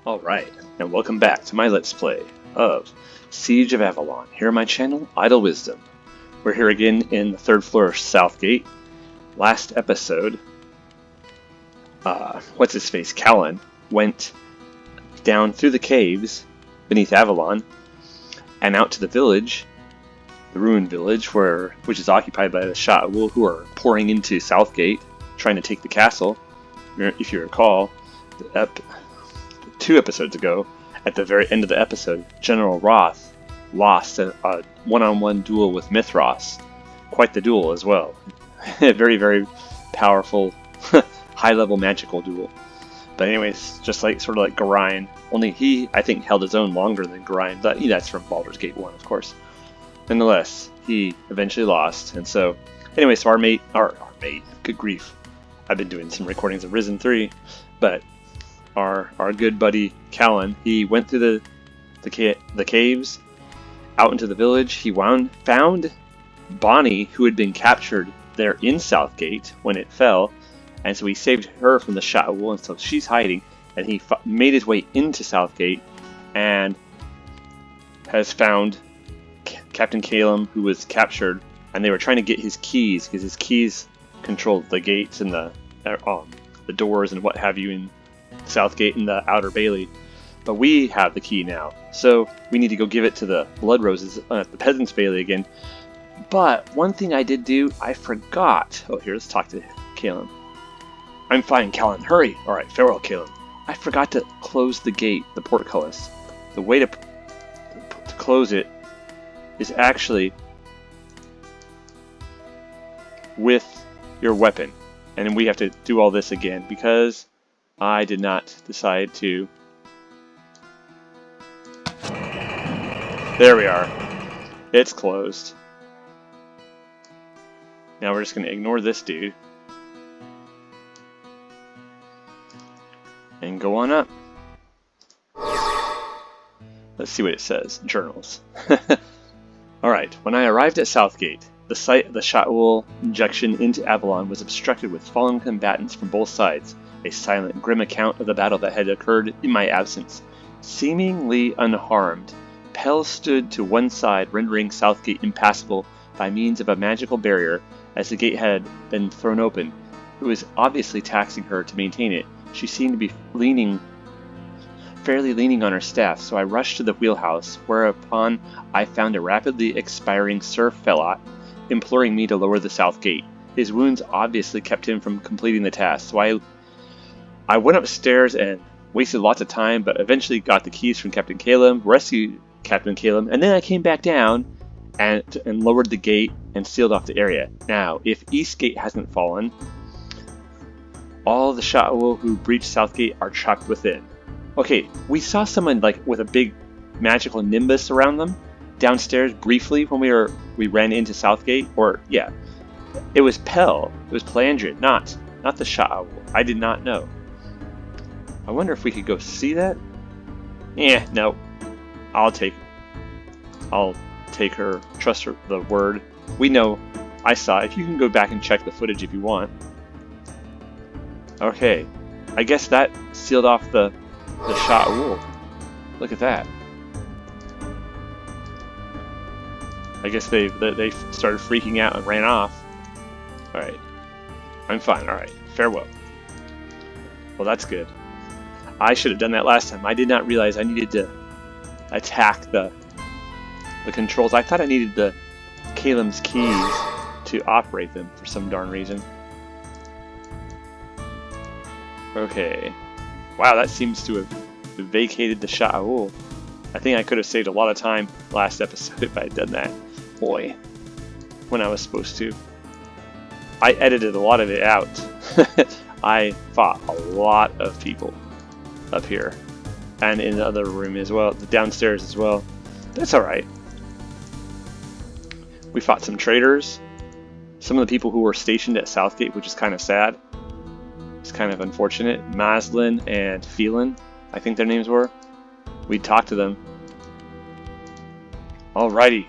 Alright, and welcome back to my Let's Play of Siege of Avalon, here on my channel, Idle Wisdom. We're here again in the third floor of Southgate. Last episode, what's-his-face, Callan, went down through the caves beneath Avalon and out to the village, the ruined village, which is occupied by the Sha'ahoul, who are pouring into Southgate, trying to take the castle. If you recall, 2 episodes ago, at the very end of the episode, General Roth lost a one-on-one duel with Mithras. Quite the duel as well. Very, very powerful, high-level magical duel. But anyways, just like sort of like Garayan, only he, I think, held his own longer than Garayan. But that's from Baldur's Gate 1, of course. Nonetheless, he eventually lost, and so, anyway, so our mate, good grief. I've been doing some recordings of Risen 3, but our good buddy Callan, he went through the caves, out into the village. He found Bonnie, who had been captured there in Southgate when it fell, and so he saved her from the Sha'ahoul, and so she's hiding, and he made his way into Southgate, and has found Captain Callum, who was captured, and they were trying to get his keys, because his keys controlled the gates and the doors and what have you in Southgate and the Outer Bailey. But we have the key now, so we need to go give it to the Blood Roses at the Peasants Bailey again. But one thing I did do, I forgot. Oh, here, let's talk to Callum. I'm fine, Callan. Hurry! Alright, farewell, Callum. I forgot to close the gate, the portcullis. The way to close it is actually with your weapon. And then we have to do all this again because I did not decide to. There we are. It's closed. Now we're just going to ignore this dude and go on up. Let's see what it says. Journals. Alright, when I arrived at Southgate, the site of the Sha'ahoul injection into Avalon was obstructed with fallen combatants from both sides. A silent, grim account of the battle that had occurred in my absence. Seemingly unharmed, Pell stood to one side, rendering Southgate impassable by means of a magical barrier. As the gate had been thrown open, it was obviously taxing her to maintain it. She seemed to be fairly leaning on her staff, so I rushed to the wheelhouse, whereupon I found a rapidly expiring Sir Felot imploring me to lower the south gate. His wounds obviously kept him from completing the task, so I went upstairs and wasted lots of time, but eventually got the keys from Captain Callum, rescued Captain Callum, and then I came back down and lowered the gate and sealed off the area. Now, if Eastgate hasn't fallen, all the Sha'ahoul who breached Southgate are trapped within. Okay, we saw someone like with a big magical nimbus around them downstairs briefly when we ran into Southgate, or yeah, it was Pell, it was Pelandrin, not the Sha'ahoul. I did not know. I wonder if we could go see that? No. I'll take her, trust her, the word. We know, I saw it. You can go back and check the footage if you want. Okay, I guess that sealed off the Sha'ahoul. Look at that. I guess they started freaking out and ran off. Alright. I'm fine, alright. Farewell. Well, that's good. I should have done that last time. I did not realize I needed to attack the controls. I thought I needed the Callum's keys to operate them for some darn reason. Okay. Wow, that seems to have vacated the Sha'ahoul. I think I could have saved a lot of time last episode if I had done that. Boy, when I was supposed to. I edited a lot of it out. I fought a lot of people up here. And in the other room as well, the downstairs as well. That's alright. We fought some traitors. Some of the people who were stationed at Southgate, which is kind of sad. It's kind of unfortunate. Maslin and Phelan, I think their names were. We talked to them. Alrighty.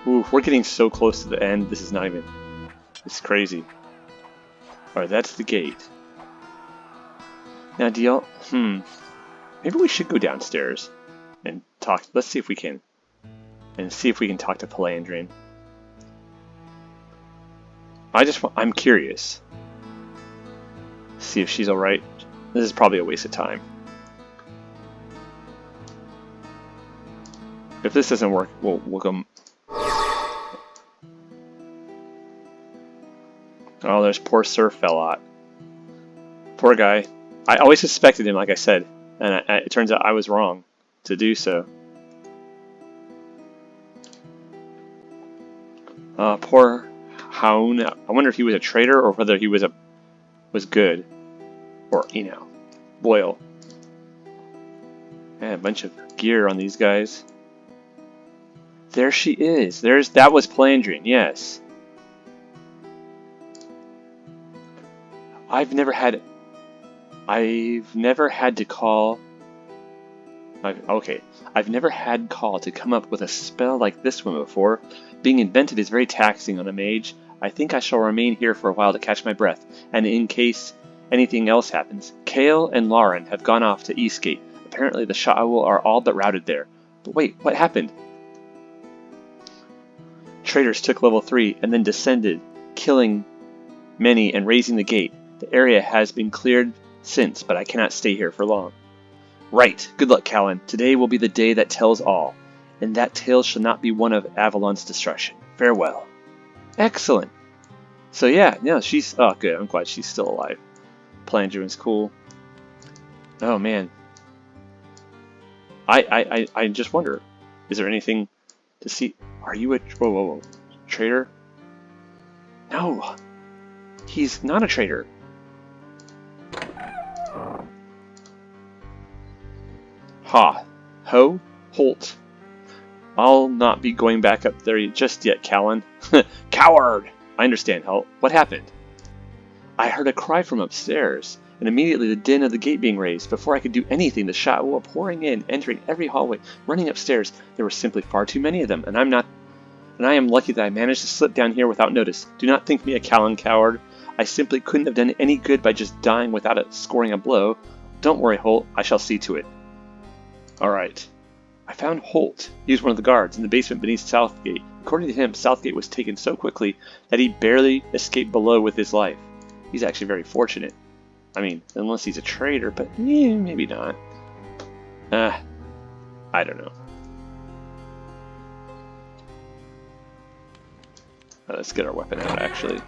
Ooh, we're getting so close to the end. This is not even... It's crazy. Alright, that's the gate. Now, do y'all... Maybe we should go downstairs and talk. Let's see if we can. And see if we can talk to Pelandrian. I'm curious. See if she's alright. This is probably a waste of time. If this doesn't work, we'll go. Oh, there's poor Sir Felot. Poor guy. I always suspected him, like I said, and it turns out I was wrong to do so. Poor Haun. I wonder if he was a traitor or whether he was good, or loyal. Yeah, a bunch of gear on these guys. There she is. That was Pelandrian. Yes. I've never had call to come up with a spell like this one before. Being inventive is very taxing on a mage. I think I shall remain here for a while to catch my breath, and in case anything else happens. Kale and Lauren have gone off to Eastgate. Apparently the Sha'ahoul are all but routed there. But wait, what happened? Traitors took level 3 and then descended, killing many and raising the gate. The area has been cleared since, but I cannot stay here for long. Right. Good luck, Callan. Today will be the day that tells all, and that tale shall not be one of Avalon's destruction. Farewell. Excellent. So yeah, she's... Oh, good. I'm glad she's still alive. Pelandrian's cool. Oh, man. I just wonder, is there anything to see? Are you a... Whoa. Traitor? No. He's not a traitor. Ha. Holt. I'll not be going back up there just yet, Callan. Coward! I understand, Holt. What happened? I heard a cry from upstairs, and immediately the din of the gate being raised. Before I could do anything, the Sha'ahoul were pouring in, entering every hallway, running upstairs. There were simply far too many of them, and I am lucky that I managed to slip down here without notice. Do not think me a Callan coward. I simply couldn't have done any good by just dying without scoring a blow. Don't worry, Holt. I shall see to it. Alright. I found Holt. He was one of the guards in the basement beneath Southgate. According to him, Southgate was taken so quickly that he barely escaped below with his life. He's actually very fortunate. I mean, unless he's a traitor, but maybe not. I don't know. Let's get our weapon out, actually.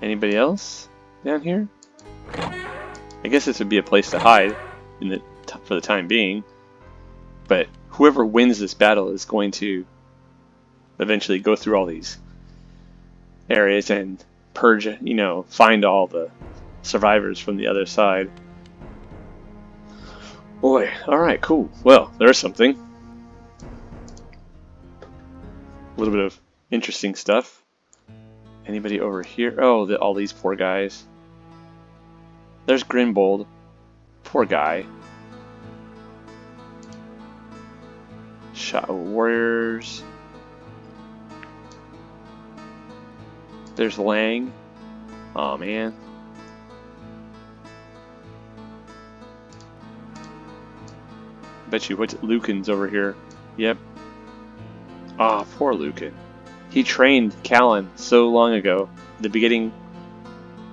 Anybody else down here? I guess this would be a place to hide for the time being. But whoever wins this battle is going to eventually go through all these areas and purge, find all the survivors from the other side. Boy, alright, cool. Well, there's something. A little bit of interesting stuff. Anybody over here? Oh, all these poor guys. There's Grimbold. Poor guy. Sha'ahoul warriors. There's Lang. Aw, man. Bet you what Lucan's over here. Yep. Ah, poor Lucan. He trained Callan so long ago. At the beginning,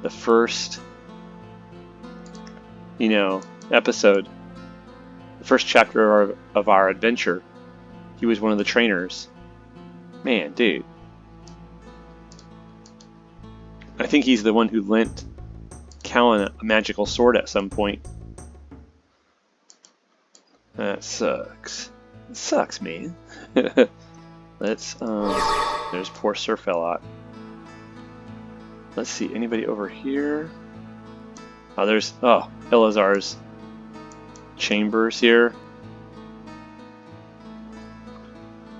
the first, episode, the first chapter of our adventure, he was one of the trainers. Man, dude. I think he's the one who lent Callan a magical sword at some point. That sucks. It sucks, man. Let's, there's poor Sir Felot. Let's see, anybody over here? Oh, there's, Elazar's chambers here.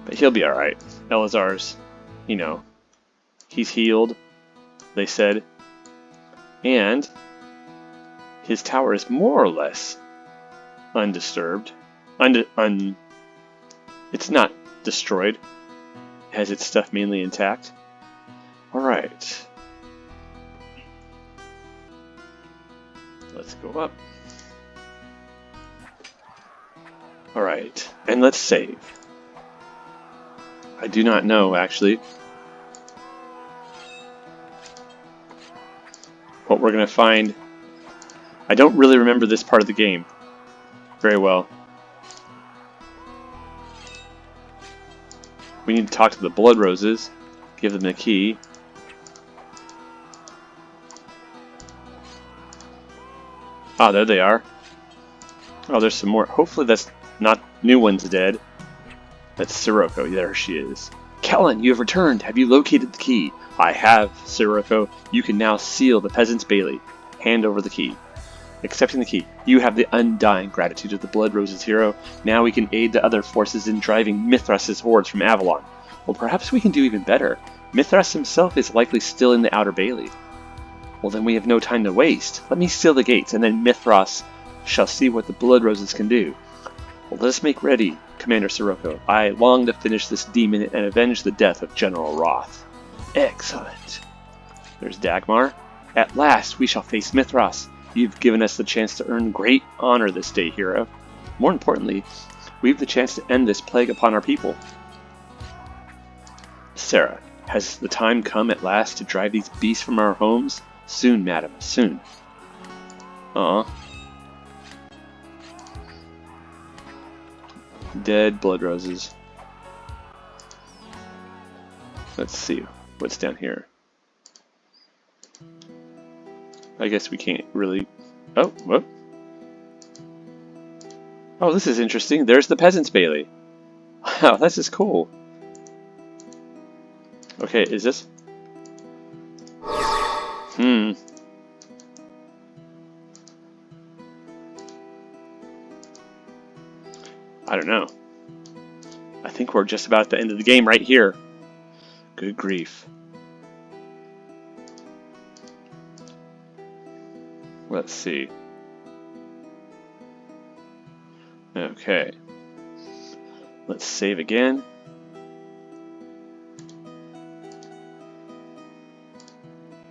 But he'll be alright. Elazar's, he's healed, they said. And his tower is more or less undisturbed. It's not destroyed. It has its stuff mainly intact. Alright. Let's go up. Alright, and let's save. I do not know, actually, what we're going to find. I don't really remember this part of the game very well. We need to talk to the Blood Roses, give them the key. Ah, there they are. Oh, there's some more. Hopefully that's not new ones dead. That's Sirocco. There she is. Callan, you have returned. Have you located the key? I have, Sirocco. You can now seal the Peasants Bailey. Hand over the key. Accepting the key. You have the undying gratitude of the Blood Roses, hero. Now we can aid the other forces in driving Mithras' hordes from Avalon. Well, perhaps we can do even better. Mithras himself is likely still in the Outer Bailey. Well, then we have no time to waste. Let me seal the gates, and then Mithras shall see what the Blood Roses can do. Well, let us make ready, Commander Sirocco. I long to finish this demon and avenge the death of General Roth. Excellent. There's Dagmar. At last, we shall face Mithras. You've given us the chance to earn great honor this day, hero. More importantly, we have the chance to end this plague upon our people. Sarah, has the time come at last to drive these beasts from our homes? Soon, madam, soon. Aw. Dead Blood Roses. Let's see what's down here. I guess we can't really... Oh, whoop. Oh, this is interesting. There's the Peasants Bailey. Wow, this is cool. Okay, is this... I don't know. I think we're just about at the end of the game right here. Good grief. Let's see. Okay. Let's save again.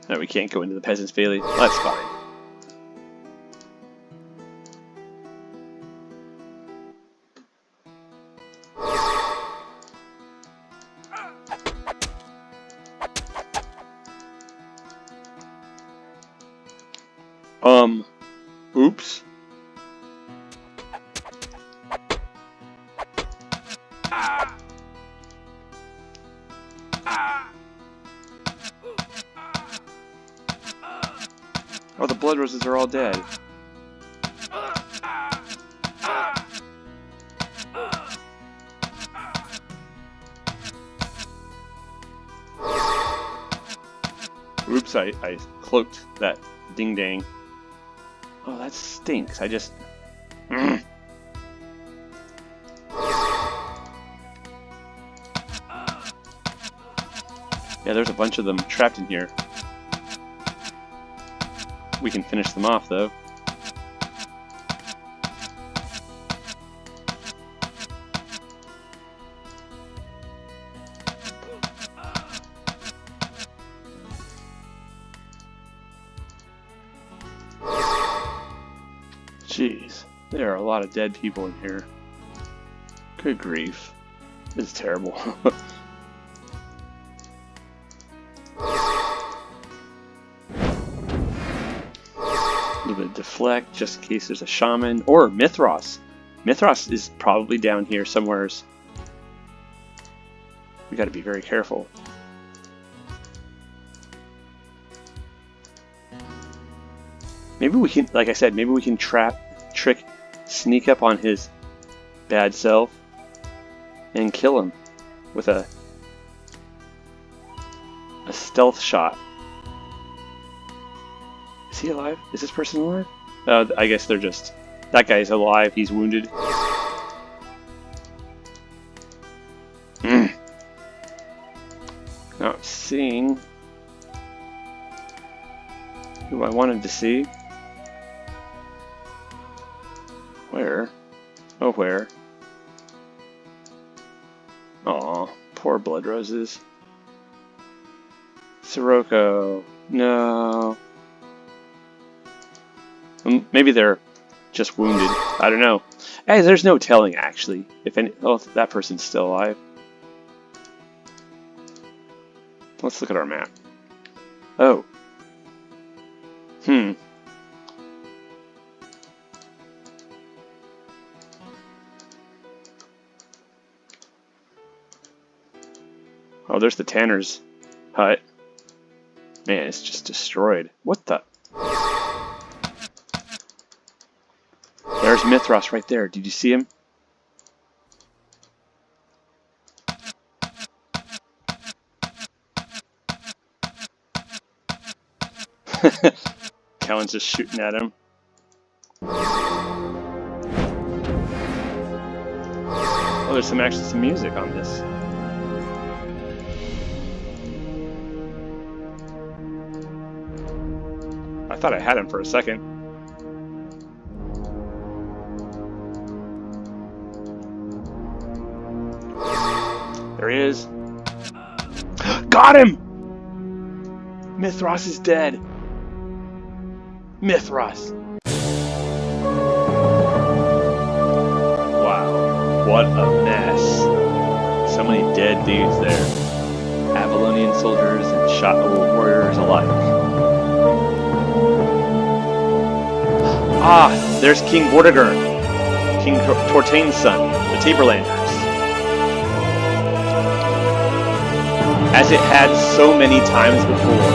No, we can't go into the Peasants Bailey. That's fine. Oops. Oh, the Blood Roses are all dead. Oops, I cloaked that ding-dang. Oh, that stinks. I just... Yeah, there's a bunch of them trapped in here. We can finish them off, though. Jeez, there are a lot of dead people in here. Good grief. This is terrible. A little bit of deflect, just in case there's a shaman. Or Mithras. Mithras is probably down here somewheres. We gotta be very careful. Maybe we can, like I said, maybe we can sneak up on his bad self and kill him with a stealth shot. Is he alive? Is this person alive? I guess they're just... That guy's alive, he's wounded. Not seeing who I wanted to see. Where? Oh, where? Aw, poor Blood Roses. Sirocco. No. Maybe they're just wounded. I don't know. Hey, there's no telling, actually. If any... Oh, that person's still alive. Let's look at our map. Oh. Oh, there's the Tanner's hut. Man, it's just destroyed. What the... There's Mithras right there. Did you see him? Callan's just shooting at him. Oh, there's actually some music on this. I thought I had him for a second. There he is. Got him! Mithras is dead. Mithras. Wow, what a mess. So many dead dudes there. Avalonian soldiers and Sha'ahoul warriors alike. Ah, there's King Vortigern, King Tortain's son, the Taborlanders. As it had so many times before,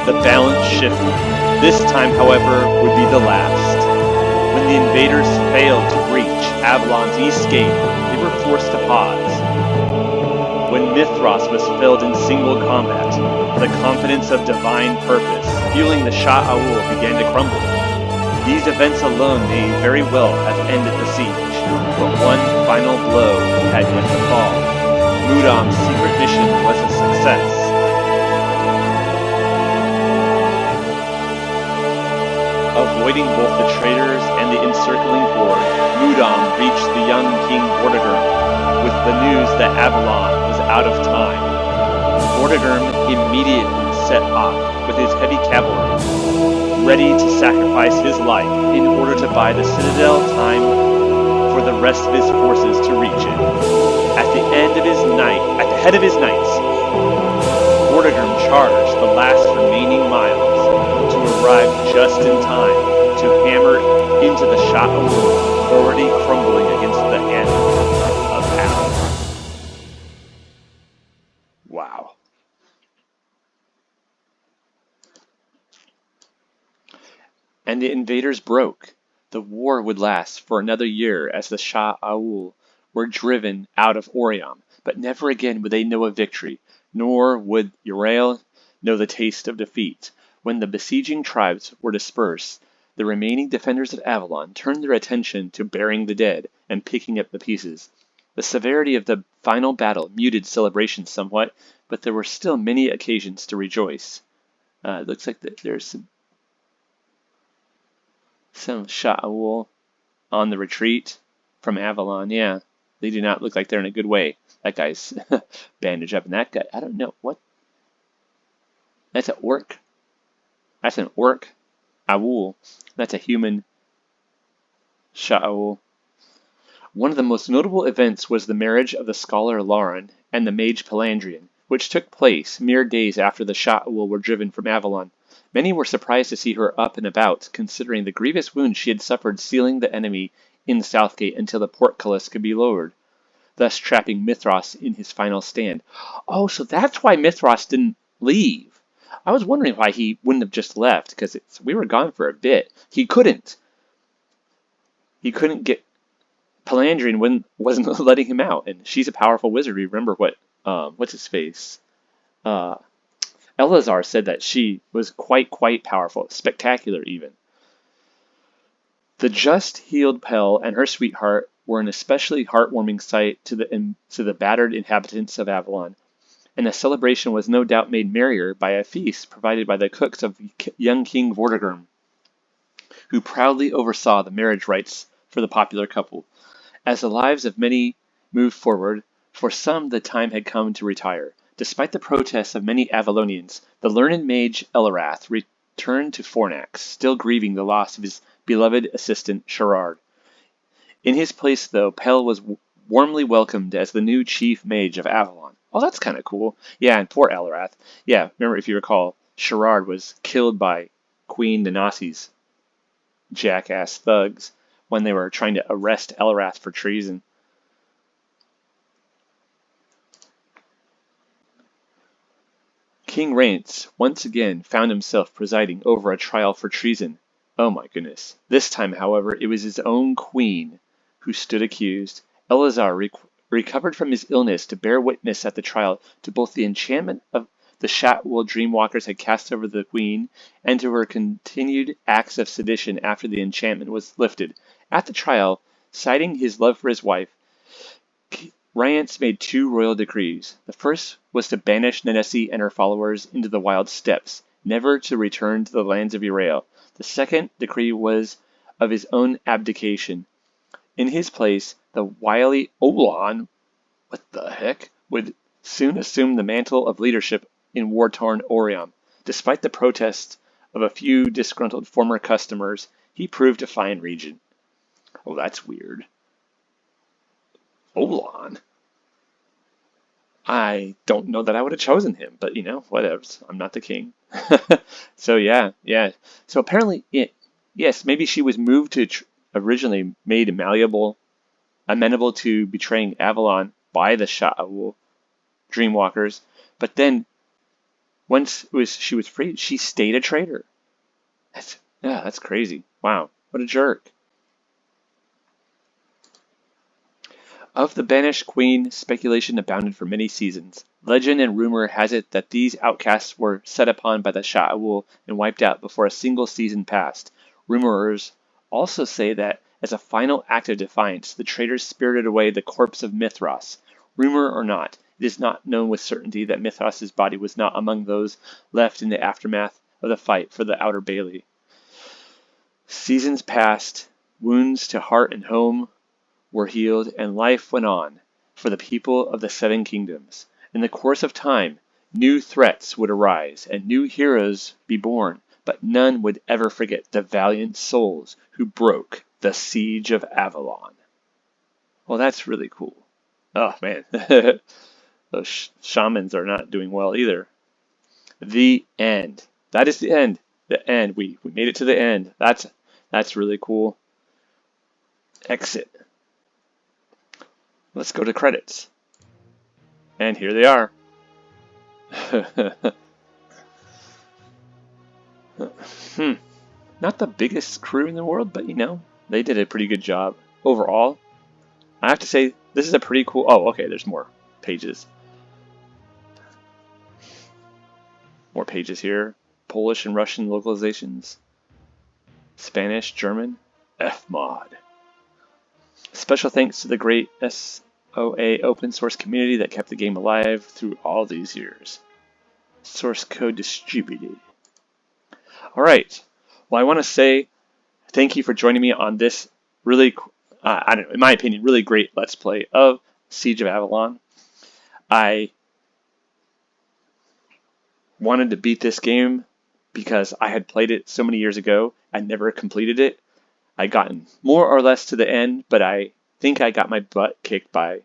the balance shifted. This time, however, would be the last. When the invaders failed to breach Avalon's east gate, they were forced to pause. When Mithras was filled in single combat, the confidence of divine purpose fueling the Sha'ahoul began to crumble. These events alone may very well have ended the siege, but one final blow had yet to fall. Mudam's secret mission was a success. Avoiding both the traitors and the encircling horde, Mudam reached the young King Vortigern with the news that Avalon was out of time. Vortigern immediately set off with his heavy cavalry, ready to sacrifice his life in order to buy the citadel time for the rest of his forces to reach it. At the head of his knights, Vortigern charged the last remaining miles to arrive just in time to hammer into the Sha'ahoul already crumbling against the anvil of Avalon. Wow. And the invaders broke. The war would last for another year as the Sha'ahoul were driven out of Oriam, but never again would they know a victory, nor would Eurale know the taste of defeat. When the besieging tribes were dispersed, the remaining defenders of Avalon turned their attention to burying the dead and picking up the pieces. The severity of the final battle muted celebrations somewhat, but there were still many occasions to rejoice. It looks like there's some Sha'ahoul on the retreat from Avalon. Yeah, they do not look like they're in a good way. That guy's bandaged up, and that guy, I don't know what. That's an orc. That's an orc. Awoul. That's a human Sha'ahoul. One of the most notable events was the marriage of the scholar Lauren and the mage Pelandrian, which took place mere days after the Sha'ahoul were driven from Avalon. Many were surprised to see her up and about, considering the grievous wound she had suffered sealing the enemy in Southgate until the portcullis could be lowered, thus trapping Mithras in his final stand. Oh, so that's why Mithras didn't leave. I was wondering why he wouldn't have just left, because we were gone for a bit. He couldn't. He couldn't get... Pelandrian wasn't letting him out, and she's a powerful wizard. Remember what... what's his face? Elazar said that she was quite powerful, spectacular even. The just healed Pell and her sweetheart were an especially heartwarming sight to the battered inhabitants of Avalon, and the celebration was no doubt made merrier by a feast provided by the cooks of young King Vortigern, who proudly oversaw the marriage rites for the popular couple. As the lives of many moved forward, for some the time had come to retire. Despite the protests of many Avalonians, the learned mage Elarath returned to Fornax, still grieving the loss of his beloved assistant Sherard. In his place, though, Pell was warmly welcomed as the new chief mage of Avalon. Oh, that's kind of cool. Yeah, and poor Elrath. Yeah, remember, if you recall, Sherard was killed by Queen Nanasi's jackass thugs when they were trying to arrest Elrath for treason. King Rance once again found himself presiding over a trial for treason. Oh my goodness. This time, however, it was his own queen who stood accused. Eleazar recovered from his illness to bear witness at the trial to both the enchantment of the Sha'ahoul dreamwalkers had cast over the queen and to her continued acts of sedition after the enchantment was lifted. At the trial, citing his love for his wife, Rance made 2 royal decrees. The first was to banish Nanesi and her followers into the wild steppes, never to return to the lands of Eurale. The second decree was of his own abdication. In his place, the wily Avalon, what the heck, would soon assume the mantle of leadership in war-torn Oriam. Despite the protests of a few disgruntled former customers, he proved a fine regent. Oh, that's weird. Avalon? I don't know that I would have chosen him, but whatever. I'm not the king. So yeah. So apparently, yes, maybe she was moved to originally made amenable to betraying Avalon by the Sha'ahoul dreamwalkers, but then once she was freed, she stayed a traitor. That's crazy. Wow, what a jerk. Of the banished queen, speculation abounded for many seasons. Legend and rumor has it that these outcasts were set upon by the Sha'ahoul and wiped out before a single season passed. Rumorers also say that, as a final act of defiance, the traitors spirited away the corpse of Mithras. Rumor or not, it is not known with certainty that Mithras' body was not among those left in the aftermath of the fight for the Outer Bailey. Seasons passed, wounds to heart and home were healed, and life went on for the people of the 7 kingdoms. In the course of time, new threats would arise and new heroes be born, but none would ever forget the valiant souls who broke the siege of Avalon. Well, that's really cool. Oh, man. Those shamans are not doing well either. The end. That is the end. The end. We made it to the end. That's really cool. Exit. Let's go to credits. And here they are. Not the biggest crew in the world, but they did a pretty good job overall. I have to say, this is a pretty cool... Oh, okay, there's more pages. More pages here. Polish and Russian localizations. Spanish, German, Fmod. Special thanks to the great SOA open source community that kept the game alive through all these years. Source code distributed. Alright, well, I want to say thank you for joining me on this really, in my opinion, really great Let's Play of Siege of Avalon. I wanted to beat this game because I had played it so many years ago and never completed it. I'd gotten more or less to the end, but I think I got my butt kicked by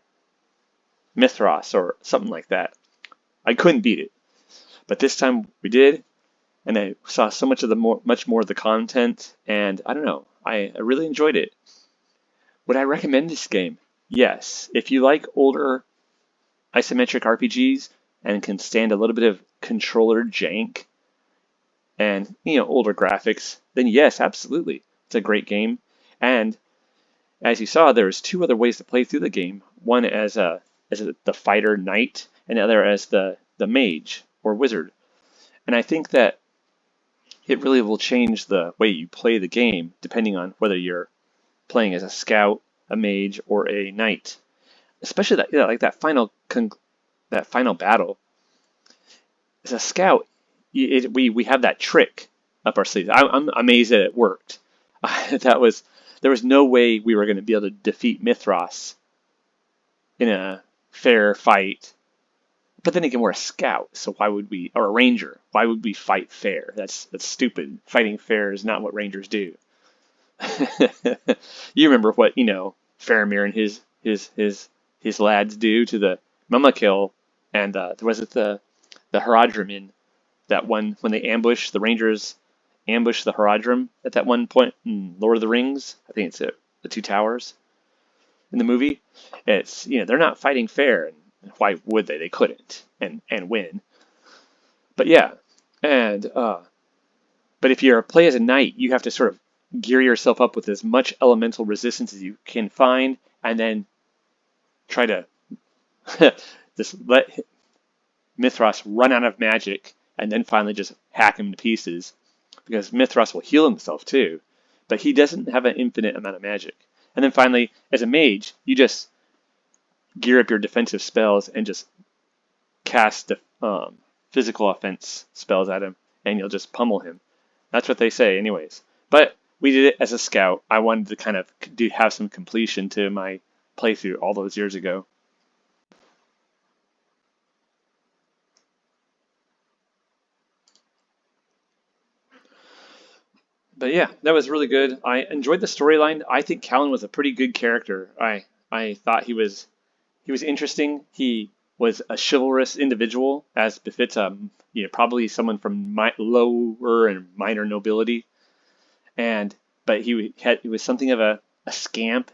Mithras or something like that. I couldn't beat it. But this time we did, and I saw so much more of the content, and I don't know, I really enjoyed it. Would I recommend this game? Yes. If you like older isometric RPGs and can stand a little bit of controller jank and older graphics, then yes, absolutely. It's a great game, and as you saw, there's 2 other ways to play through the game. One as the fighter knight, and the other as the mage or wizard. And I think that it really will change the way you play the game depending on whether you're playing as a scout, a mage, or a knight. Especially that final battle. As a scout, we have that trick up our sleeves. I'm amazed that it worked. There was no way we were going to be able to defeat Mithras in a fair fight. But then again, we're a scout, so why would we, or a ranger, why would we fight fair? That's stupid. Fighting fair is not what rangers do. You remember what, Faramir and his lads do to the Mumakil, and was it the Haradrim in that one when they ambush the Rangers ambush the Haradrim at that one point in Lord of the Rings? I think it's the Two Towers in the movie. It's they're not fighting fair, and why would they? They couldn't and win. But yeah, and but if you're play as a knight, you have to sort of gear yourself up with as much elemental resistance as you can find, and then try to just let Mithras run out of magic, and then finally just hack him to pieces. Because Mithras will heal himself too, but he doesn't have an infinite amount of magic. And then finally, as a mage, you just gear up your defensive spells and just cast the physical offense spells at him, and you'll just pummel him. That's what they say anyways. But we did it as a scout. I wanted to kind of have some completion to my playthrough all those years ago. But yeah, that was really good. I enjoyed the storyline. I think Callan was a pretty good character. I thought he was interesting. He was a chivalrous individual, as befits probably someone from lower and minor nobility. But he was something of a scamp.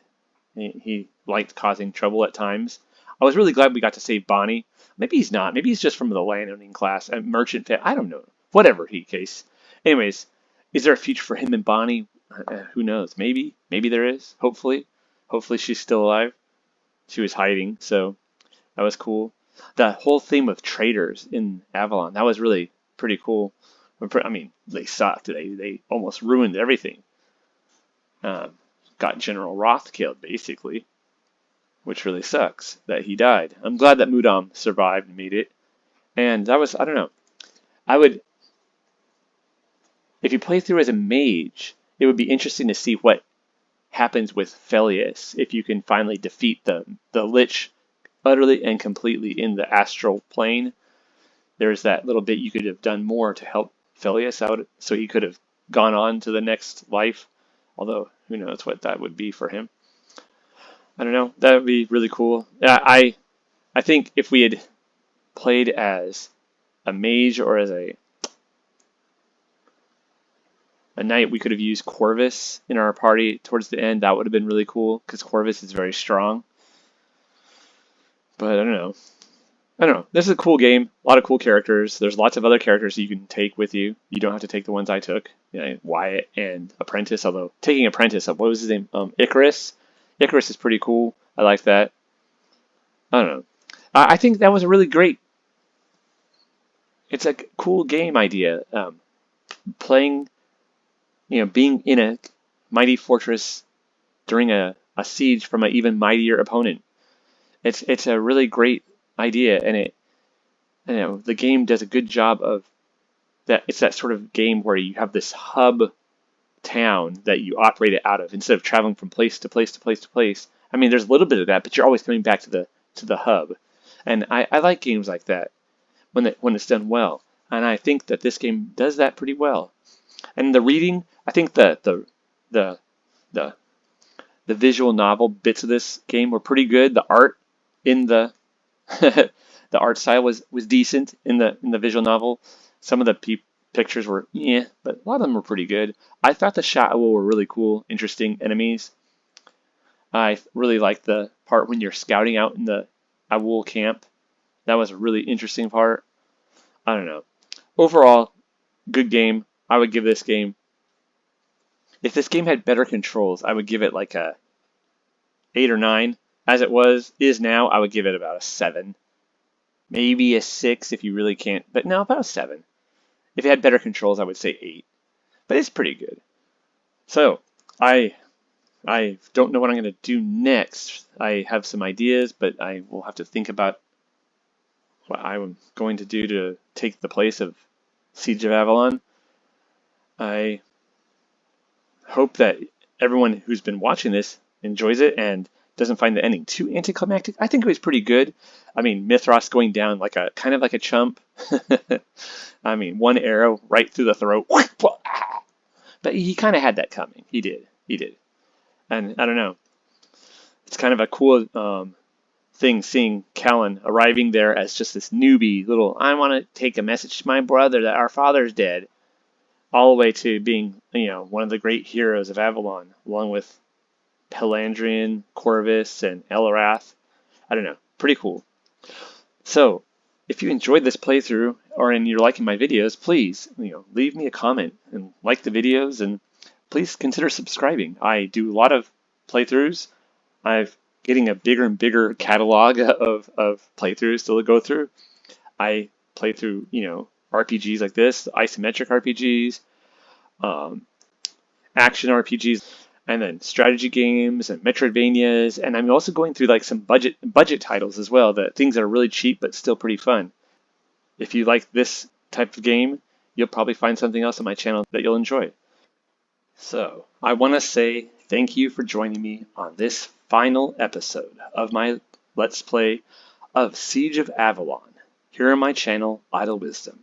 He liked causing trouble at times. I was really glad we got to save Bonnie. Maybe he's not. Maybe he's just from the landowning class, a merchant. I don't know. Whatever he case. Anyways, is there a future for him and Bonnie? Who knows? Maybe. Maybe there is. Hopefully. Hopefully she's still alive. She was hiding, so that was cool. The whole theme of traders in Avalon, that was really pretty cool. I mean, they sucked. They almost ruined everything. Got General Roth killed, basically, which really sucks that he died. I'm glad that Mudam survived and made it. And that was, I don't know. I would, if you play through as a mage, it would be interesting to see what happens with Felius if you can finally defeat the Lich utterly and completely in the astral plane. There's that little bit you could have done more to help Felius out so he could have gone on to the next life. Although, who knows what that would be for him. I don't know. That would be really cool. I think if we had played as a mage or as a knight, we could have used Corvus in our party towards the end. That would have been really cool because Corvus is very strong. But I don't know. This is a cool game. A lot of cool characters. There's lots of other characters you can take with you. You don't have to take the ones I took. Wyatt and Apprentice. Although taking Apprentice, what was his name? Icarus. Icarus is pretty cool. I like that. I don't know. I think that was a really great. It's a cool game idea. Playing, being in a mighty fortress during a siege from an even mightier opponent. It's a really great idea, and the game does a good job of that. It's that sort of game where you have this hub town that you operate it out of instead of traveling from place to place to place to place. I mean, there's a little bit of that, but you're always coming back to the hub, and I like games like that when it's done well, and I think that this game does that pretty well. And the reading, I think the visual novel bits of this game were pretty good. The art in the the art style was decent in the visual novel. Some of the pictures were but a lot of them were pretty good. I thought the Sha'ahoul were really cool, interesting enemies. I really liked the part when you're scouting out in the Avalon camp. That was a really interesting part. I don't know. Overall, good game. I would give this game. If this game had better controls, I would give it like a 8 or 9. As it is now, I would give it about a 7. Maybe a 6 if you really can't. But no, about a 7. If it had better controls, I would say 8. But it's pretty good. So, I don't know what I'm going to do next. I have some ideas, but I will have to think about what I'm going to do to take the place of Siege of Avalon. I hope that everyone who's been watching this enjoys it and doesn't find the ending too anticlimactic. I think it was pretty good. I mean, Mithras going down like a kind of like a chump. I mean, one arrow right through the throat. But he kind of had that coming. He did. he did. And I don't know, it's kind of a cool thing seeing Callan arriving there as just this newbie little, I want to take a message to my brother that our father's dead, all the way to being, one of the great heroes of Avalon, along with Pelandrian, Corvus, and Elarath. I don't know, pretty cool. So, if you enjoyed this playthrough and you're liking my videos, please, leave me a comment and like the videos, and please consider subscribing. I do a lot of playthroughs. I'm getting a bigger and bigger catalog of playthroughs to go through. I play through, RPGs like this, isometric RPGs, action RPGs, and then strategy games and Metroidvanias, and I'm also going through like some budget titles as well, that things that are really cheap but still pretty fun. If you like this type of game, you'll probably find something else on my channel that you'll enjoy. So, I want to say thank you for joining me on this final episode of my Let's Play of Siege of Avalon here on my channel, Idle Wisdom.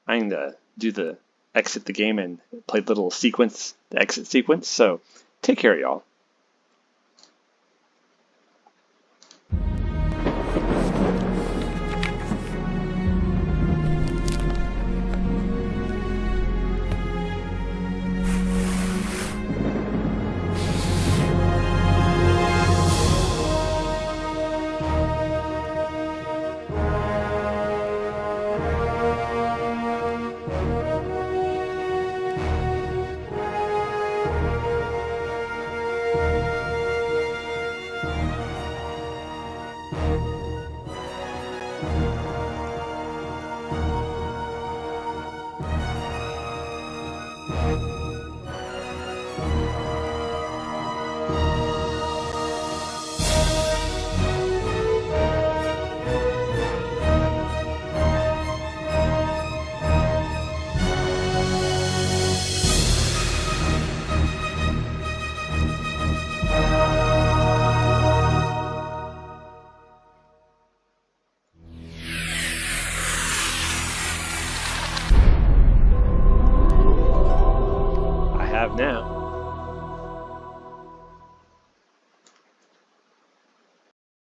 I'm going to exit the game and play the little sequence, the exit sequence, so take care, y'all. Now.